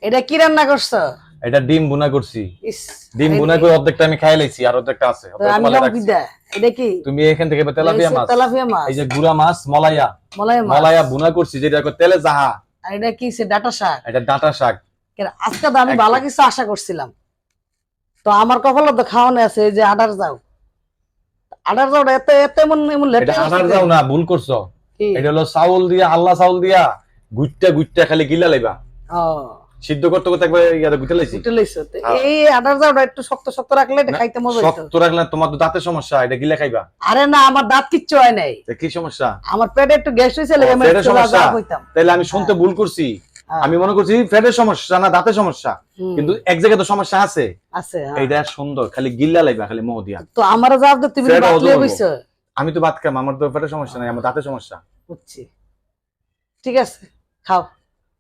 এটা কি রান্না করছো? এটা ডিম ভুনা করছি। ইস, ডিম ভুনা করে অর্ধেকটা আমি খাই লাইছি, আর অর্ধেকটা আছে। তো আমি খাবো কি দা? এটা কি? তুমি এখান থেকে তেলাপিয়া মাছ, তেলাপিয়া মাছ, এই যে গুড়া মাছ, মলাইয়া মলাই মাছ, মলাইয়া ভুনা করছি, যেটা তেলে জাহা। আর এটা কি সে ডাটা শাক? এটা ডাঁটা শাক। আজকে তো আমি ভালো কিছু আশা করছিলাম, তো আমার কপালে তো খাওয়ানো আছে এই যে আডার যাও। আডার যাও এত এত এমন এমন লেট। এটা আটার যাও না, ভুল করছো। এটা হলো চাউল দিয়া, আল্লাহ চাউল দিয়া গুইট্টা গুইট্টা খালি গিলা লাইবা। ও, সিদ্ধ করতে করতে একবার ইয়াতে গুইট্টা লাইছি। গুইট্টা লাইছো। এই আডার যাওটা একটু শক্ত শক্ত রাখলে এটা খাইতে মজা হইতো। শক্ত রাখলে তোমার তো দাঁতের সমস্যা, এটা গিলা খাইবা। আরে না, আমার দাঁত কিচ্ছু হয় নাই। কি সমস্যা? আমার পেটে একটু গ্যাস হইছে, লাগে আমি পেটের সমস্যা। হইতাম। তাইলে আমি শুনতে ভুল করছি। আমি মনে করছি পেটের সমস্যা না দাঁতের সমস্যা, কিন্তু এক জায়গায় তো সমস্যা আছে। আছে, এইটা সুন্দর, খালি গিল্লা লাইবা, খালি মোহ দিয়া। তো আমার জবাব দে, তুমি ভাত লিয়ে বইছো। আমি তো ভাত খাম, আমার তো পেটের সমস্যা নাই, আমার দাঁতের সমস্যা। বুঝছি, ঠিক আছে, খাও।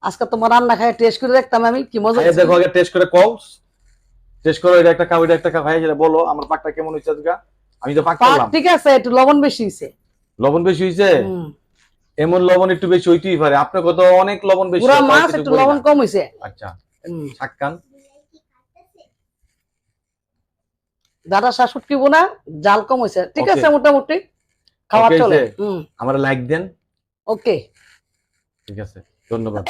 আজকে তোমার রান্না খাই টেস্ট করে দেখতাম আমি, কি মজা। দেখো আগে টেস্ট করে কও, টেস্ট করো। এটা একটা খাও, এটা একটা খাও, ভাই সেটা বলো আমার পাকটা কেমন হইছে আজকে। আমি তো পাক করলাম। ঠিক আছে, একটু লবণ বেশি হইছে। লবণ বেশি হইছে? এমন লবণ একটু বেশি হইতেই পারে, আপনার কত অনেক লবণ বেশি। পুরা মাছ একটু লবণ কম হইছে। আচ্ছা, শাককান দাদা শাশুট কি বোনা জাল কম হইছে, ঠিক আছে, মোটামুটি খাওয়া চলে। আমার লাইক দেন। ওকে, ঠিক আছে, ধন্যবাদ।